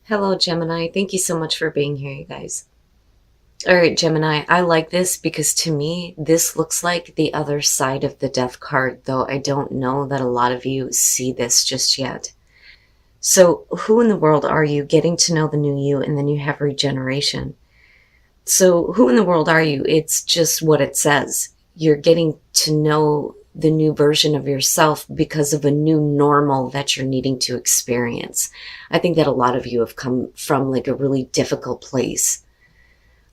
Hello, Gemini. Thank you so much for being here, you guys. All right, Gemini, I like this because to me, this looks like the other side of the death card, though I don't know that a lot of you see this just yet. So, who in the world are you? Getting to know the new you, and then you have regeneration. So, who in the world are you? It's just what it says. You're getting to know the new version of yourself because of a new normal that you're needing to experience. I think that a lot of you have come from like a really difficult place.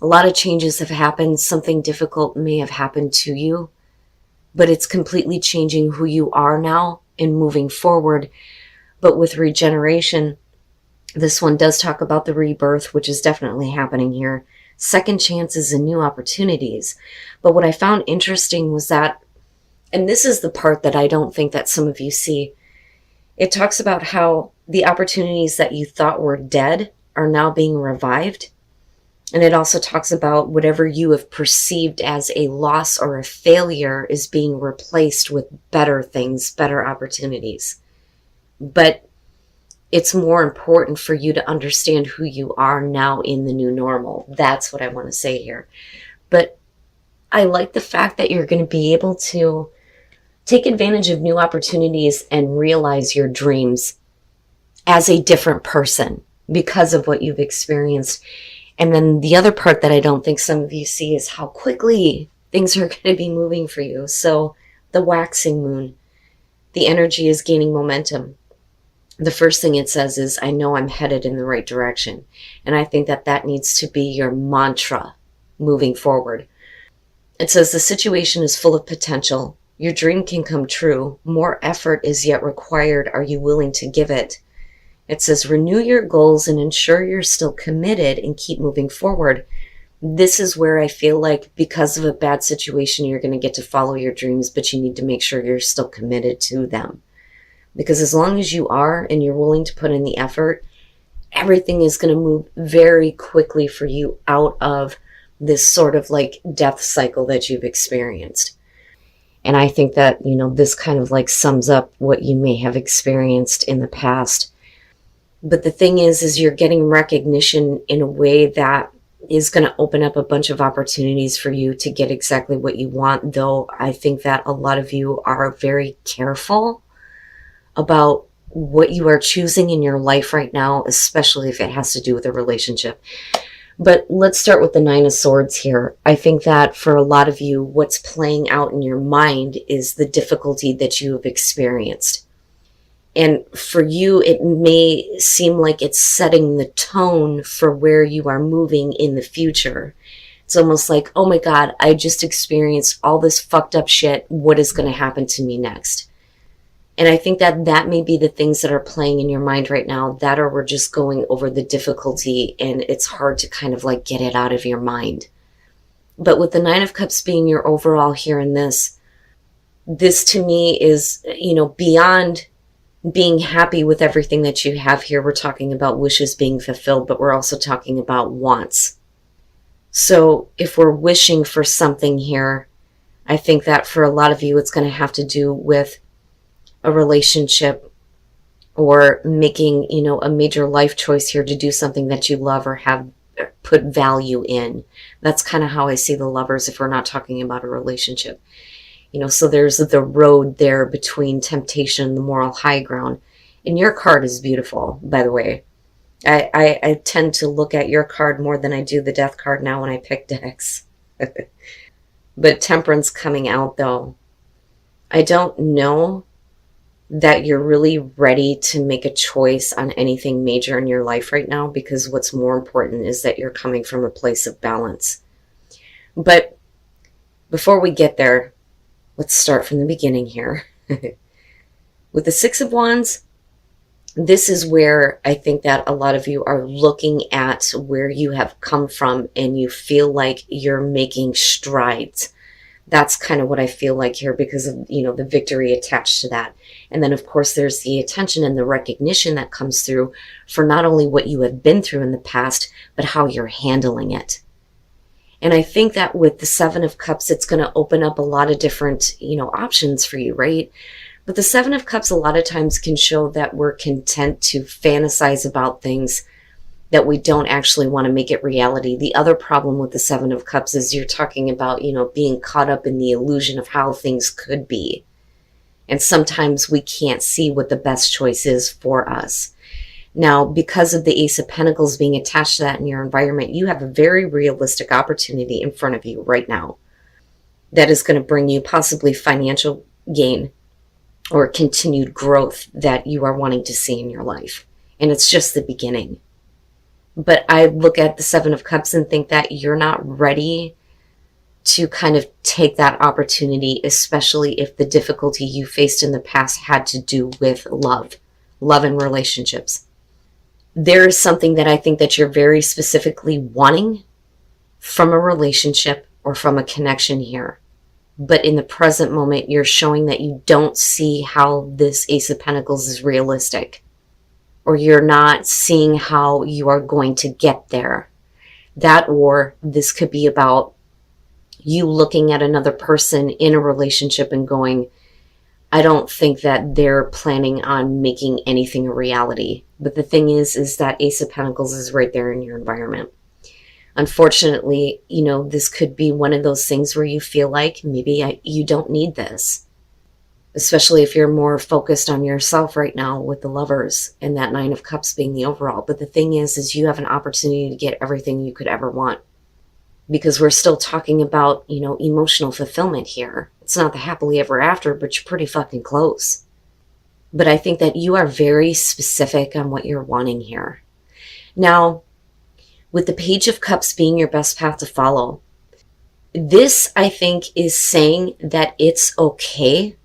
A lot of changes have happened. Something difficult may have happened to you, but it's completely changing who you are now and moving forward. But with regeneration, this one does talk about the rebirth, which is definitely happening here. Second chances and new opportunities. But what I found interesting was that, and this is the part that I don't think that some of you see, it talks about how the opportunities that you thought were dead are now being revived. And it also talks about whatever you have perceived as a loss or a failure is being replaced with better things, better opportunities. But it's more important for you to understand who you are now in the new normal. That's what I want to say here. But I like the fact that you're going to be able to take advantage of new opportunities and realize your dreams as a different person because of what you've experienced. And then the other part that I don't think some of you see is how quickly things are going to be moving for you. So the waxing moon, the energy is gaining momentum. The first thing it says is, I know I'm headed in the right direction. And I think that that needs to be your mantra moving forward. It says the situation is full of potential. Your dream can come true. More effort is yet required. Are you willing to give it? It says renew your goals and ensure you're still committed and keep moving forward. This is where I feel like because of a bad situation, you're going to get to follow your dreams, but you need to make sure you're still committed to them. Because as long as you are and you're willing to put in the effort, everything is going to move very quickly for you out of this sort of like death cycle that you've experienced. And I think that, this kind of like sums up what you may have experienced in the past. But the thing is you're getting recognition in a way that is going to open up a bunch of opportunities for you to get exactly what you want. Though I think that a lot of you are very careful about what you are choosing in your life right now, especially if it has to do with a relationship. But let's start with the Nine of Swords here. I think that for a lot of you, what's playing out in your mind is the difficulty that you have experienced. And for you, it may seem like it's setting the tone for where you are moving in the future. It's almost like, oh my God, I just experienced all this fucked up shit. What is going to happen to me next? And I think that that may be the things that are playing in your mind right now, that or we're just going over the difficulty and it's hard to kind of like get it out of your mind. But with the Nine of Cups being your overall here in this to me is, beyond being happy with everything that you have here. We're talking about wishes being fulfilled, but we're also talking about wants. So if we're wishing for something here, I think that for a lot of you, it's going to have to do with a relationship or making, a major life choice here to do something that you love or have put value in. That's kind of how I see the Lovers if we're not talking about a relationship. So there's the road there between temptation and the moral high ground. And your card is beautiful, by the way. I tend to look at your card more than I do the death card now when I pick decks. But Temperance coming out, though. I don't know that you're really ready to make a choice on anything major in your life right now, because what's more important is that you're coming from a place of balance. But before we get there, let's start from the beginning here. With the Six of Wands, this is where I think that a lot of you are looking at where you have come from and you feel like you're making strides. That's kind of what I feel like here because of, the victory attached to that. And then, of course, there's the attention and the recognition that comes through for not only what you have been through in the past, but how you're handling it. And I think that with the Seven of Cups, it's going to open up a lot of different, options for you, right? But the Seven of Cups a lot of times can show that we're content to fantasize about things that we don't actually want to make it reality. The other problem with the Seven of Cups is you're talking about, being caught up in the illusion of how things could be. And sometimes we can't see what the best choice is for us. Now, because of the Ace of Pentacles being attached to that in your environment, you have a very realistic opportunity in front of you right now that is going to bring you possibly financial gain or continued growth that you are wanting to see in your life. And it's just the beginning. But I look at the Seven of Cups and think that you're not ready to kind of take that opportunity, especially if the difficulty you faced in the past had to do with love and relationships. There is something that I think that you're very specifically wanting from a relationship or from a connection here. But in the present moment, you're showing that you don't see how this Ace of Pentacles is realistic, or you're not seeing how you are going to get there. That, or this could be about you looking at another person in a relationship and going, I don't think that they're planning on making anything a reality. But the thing is that Ace of Pentacles is right there in your environment. Unfortunately, this could be one of those things where you feel like maybe you don't need this. Especially if you're more focused on yourself right now with the Lovers and that Nine of Cups being the overall. But the thing is you have an opportunity to get everything you could ever want. Because we're still talking about, emotional fulfillment here. It's not the happily ever after, but you're pretty fucking close. But I think that you are very specific on what you're wanting here. Now, with the Page of Cups being your best path to follow, this, I think, is saying that it's okay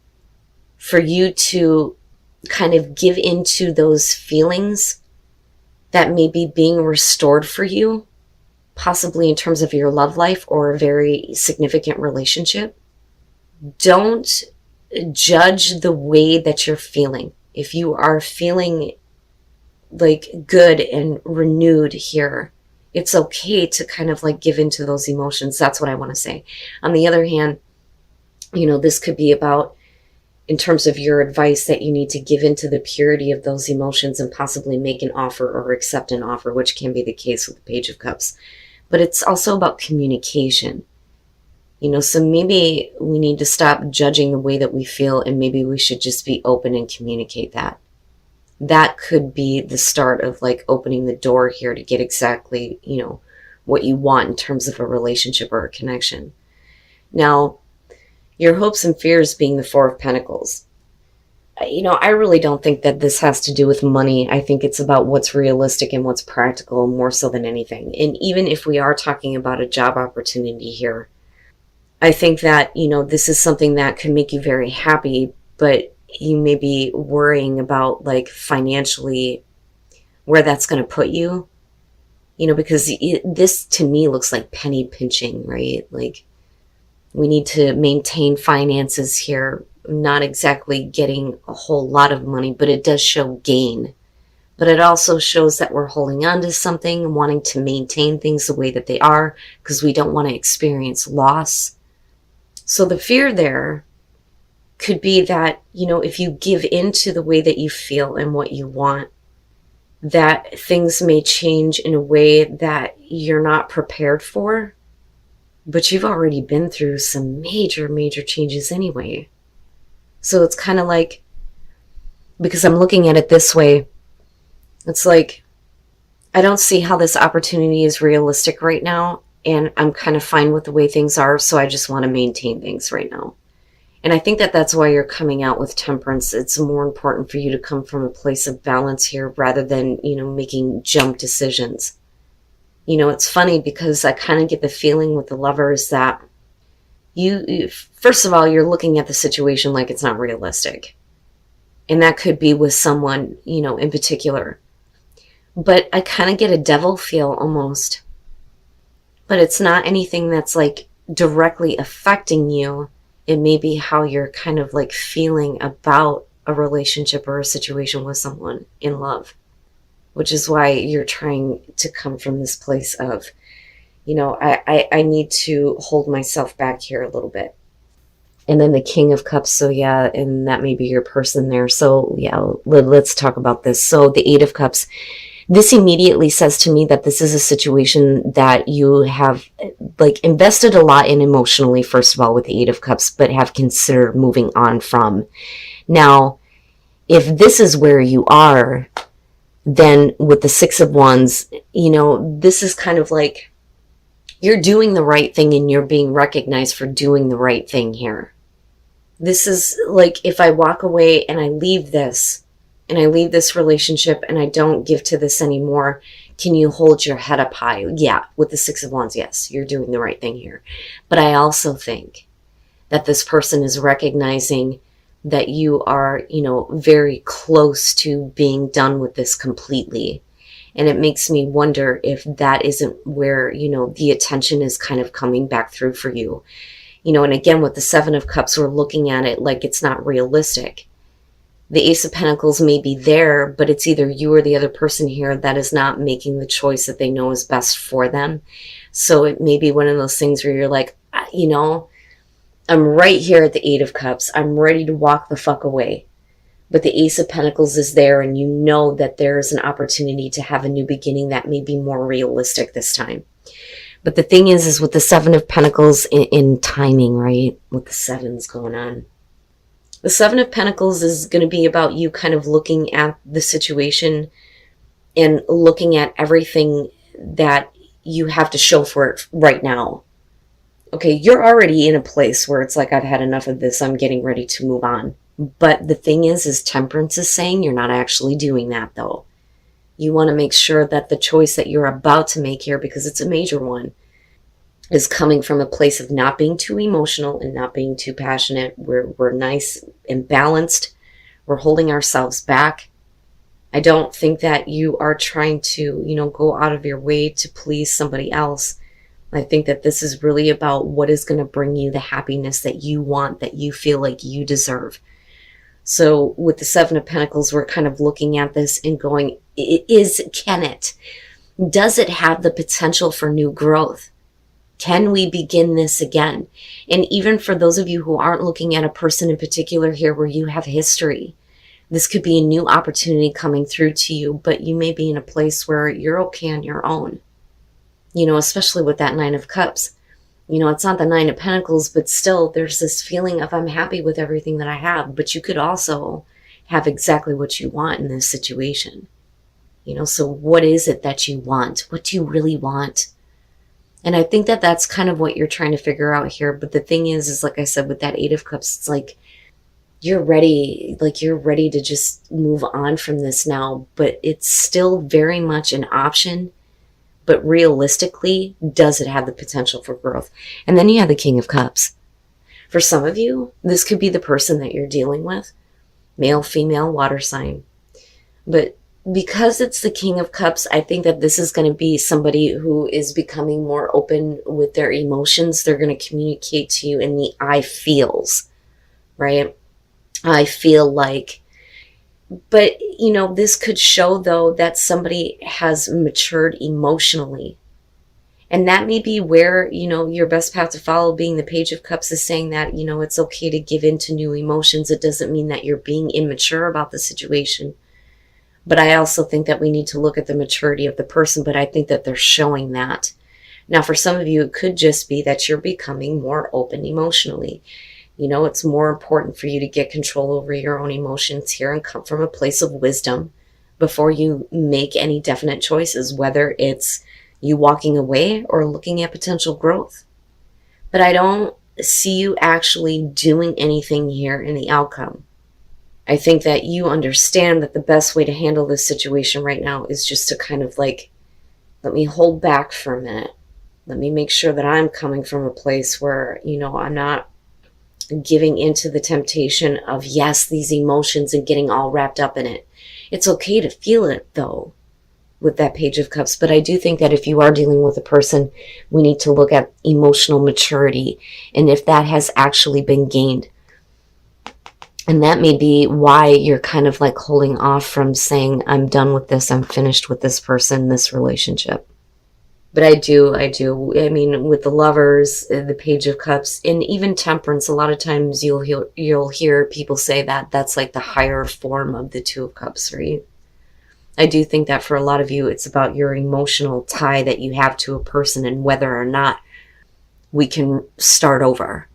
for you to kind of give into those feelings that may be being restored for you, possibly in terms of your love life or a very significant relationship. Don't judge the way that you're feeling. If you are feeling like good and renewed here, it's okay to kind of like give into those emotions. That's what I want to say. On the other hand, this could be about, in terms of your advice, that you need to give into the purity of those emotions and possibly make an offer or accept an offer, which can be the case with the Page of Cups. But it's also about communication. So maybe we need to stop judging the way that we feel, and maybe we should just be open and communicate that. That could be the start of like opening the door here to get exactly, what you want in terms of a relationship or a connection. Now, your hopes and fears being the Four of Pentacles. I really don't think that this has to do with money. I think it's about what's realistic and what's practical more so than anything. And even if we are talking about a job opportunity here, I think that, this is something that could make you very happy, but you may be worrying about like financially where that's going to put you, because this to me looks like penny pinching, right? Like we need to maintain finances here, not exactly getting a whole lot of money, but it does show gain. But it also shows that we're holding on to something, wanting to maintain things the way that they are, because we don't want to experience loss. So the fear there could be that, if you give into the way that you feel and what you want, that things may change in a way that you're not prepared for. But you've already been through some major, major changes anyway. So it's kind of like, because I'm looking at it this way, it's like, I don't see how this opportunity is realistic right now, and I'm kind of fine with the way things are, so I just want to maintain things right now. And I think that that's why you're coming out with Temperance. It's more important for you to come from a place of balance here rather than, making jump decisions. It's funny because I kind of get the feeling with the Lovers that you first of all, you're looking at the situation like it's not realistic. And that could be with someone, in particular. But I kind of get a devil feel almost. But it's not anything that's like directly affecting you. It may be how you're kind of like feeling about a relationship or a situation with someone in love. Which is why you're trying to come from this place of, I need to hold myself back here a little bit. And then the King of Cups, so yeah, and that may be your person there. So yeah, let's talk about this. So the Eight of Cups, This immediately says to me that this is a situation that you have like invested a lot in emotionally, first of all, with the Eight of Cups, but have considered moving on from. Now, if this is where you are, then with the Six of Wands, you know, this is kind of like you're doing the right thing and you're being recognized for doing the right thing here. This is like, if I walk away and I leave this, and I leave this relationship and I don't give to this anymore, can you hold your head up high? Yeah, with the Six of Wands, yes, you're doing the right thing here. But I also think that this person is recognizing that you are, you know, very close to being done with this completely. And it makes me wonder if that isn't where, you know, the attention is kind of coming back through for you. You know, and again, with the Seven of Cups, we're looking at it like it's not realistic. The Ace of Pentacles may be there, but it's either you or the other person here that is not making the choice that they know is best for them. So it may be one of those things where you're like, you know, I'm right here at the Eight of Cups. I'm ready to walk the fuck away. But the Ace of Pentacles is there, and you know that there is an opportunity to have a new beginning that may be more realistic this time. But the thing is with the Seven of Pentacles in timing, right? With the sevens going on. The Seven of Pentacles is going to be about you kind of looking at the situation and looking at everything that you have to show for it right now. Okay, you're already in a place where it's like, I've had enough of this. I'm getting ready to move on. But the thing is Temperance is saying you're not actually doing that, though. You want to make sure that the choice that you're about to make here, because it's a major one, is coming from a place of not being too emotional and not being too passionate. We're nice and balanced. We're holding ourselves back. I don't think that you are trying to, you know, go out of your way to please somebody else. I think that this is really about what is going to bring you the happiness that you want, that you feel like you deserve. So with the Seven of Pentacles, we're kind of looking at this and going, can it? Does it have the potential for new growth? Can we begin this again? And even for those of you who aren't looking at a person in particular here where you have history, this could be a new opportunity coming through to you, but you may be in a place where you're okay on your own. You know, especially with that Nine of Cups. You know, it's not the Nine of Pentacles, but still there's this feeling of I'm happy with everything that I have. But you could also have exactly what you want in this situation. You know, so what is it that you want? What do you really want? And I think that that's kind of what you're trying to figure out here. But the thing is like I said, with that Eight of Cups, it's like you're ready to just move on from this now. But it's still very much an option. But realistically, does it have the potential for growth? And then you have the King of Cups. For some of you, this could be the person that you're dealing with. Male, female, water sign. But because it's the King of Cups, I think that this is going to be somebody who is becoming more open with their emotions. They're going to communicate to you in the I feels, right? I feel like. But, you know, this could show, though, that somebody has matured emotionally. And that may be where, you know, your best path to follow, being the Page of Cups, is saying that, you know, it's okay to give in to new emotions. It doesn't mean that you're being immature about the situation. But I also think that we need to look at the maturity of the person, but I think that they're showing that. Now, for some of you, it could just be that you're becoming more open emotionally. You know, it's more important for you to get control over your own emotions here and come from a place of wisdom before you make any definite choices, whether it's you walking away or looking at potential growth. But I don't see you actually doing anything here in the outcome. I think that you understand that the best way to handle this situation right now is just to kind of like, let me hold back for a minute. Let me make sure that I'm coming from a place where, you know, I'm not giving into the temptation of, yes, these emotions and getting all wrapped up in it. It's okay to feel it, though, with that Page of Cups. But I do think that if you are dealing with a person, we need to look at emotional maturity and if that has actually been gained. And that may be why you're kind of like holding off from saying, I'm done with this, I'm finished with this person, this relationship. But I do. I mean, with the Lovers, the Page of Cups, and even Temperance, a lot of times you'll hear people say that that's like the higher form of the Two of Cups, right? I do think that for a lot of you, it's about your emotional tie that you have to a person and whether or not we can start over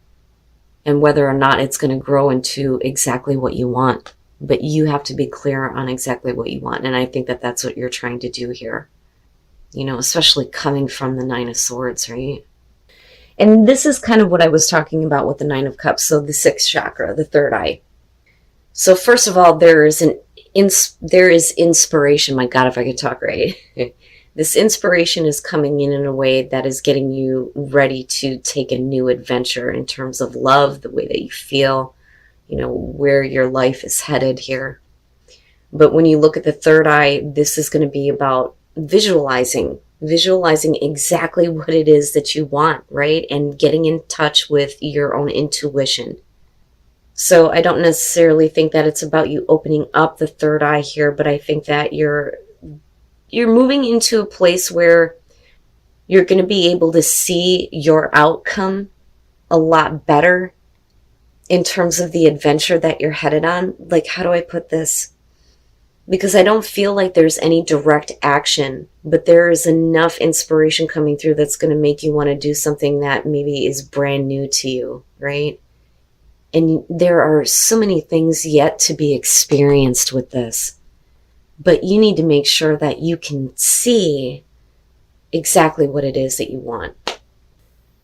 and whether or not it's going to grow into exactly what you want. But you have to be clear on exactly what you want. And I think that that's what you're trying to do here. You know, especially coming from the Nine of Swords, right? And this is kind of what I was talking about with the Nine of Cups. So the sixth chakra, the third eye. So first of all, there is inspiration. My God, if I could talk right. This inspiration is coming in a way that is getting you ready to take a new adventure in terms of love, the way that you feel, you know, where your life is headed here. But when you look at the third eye, this is going to be about visualizing exactly what it is that you want, right? And getting in touch with your own intuition. So I don't necessarily think that it's about you opening up the third eye here, but I think that you're moving into a place where you're going to be able to see your outcome a lot better in terms of the adventure that you're headed on. Like, how do I put this? Because I don't feel like there's any direct action, but there is enough inspiration coming through that's going to make you want to do something that maybe is brand new to you, right? And there are so many things yet to be experienced with this. But you need to make sure that you can see exactly what it is that you want.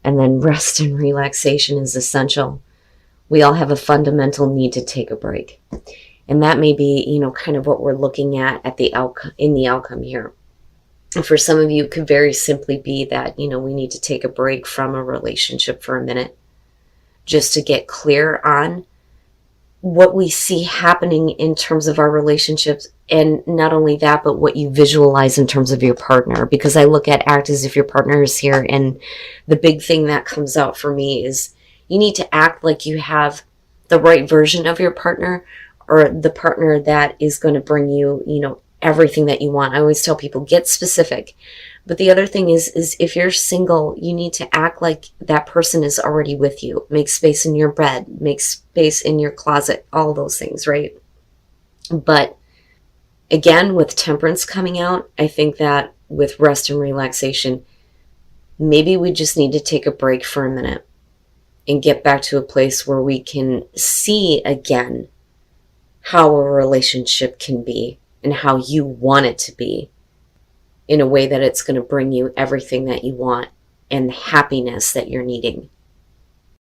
And then rest and relaxation is essential. We all have a fundamental need to take a break. And that may be, you know, kind of what we're looking at the outcome, in the outcome here. And for some of you, it could very simply be that, you know, we need to take a break from a relationship for a minute just to get clear on what we see happening in terms of our relationships. And not only that, but what you visualize in terms of your partner. Because I look at act as if your partner is here. And the big thing that comes out for me is you need to act like you have the right version of your partner, or the partner that is going to bring you, you know, everything that you want. I always tell people, get specific. But the other thing is if you're single, you need to act like that person is already with you. Make space in your bed, make space in your closet, all those things, right? But again, with temperance coming out, I think that with rest and relaxation, maybe we just need to take a break for a minute and get back to a place where we can see again how a relationship can be and how you want it to be, in a way that it's going to bring you everything that you want and the happiness that you're needing.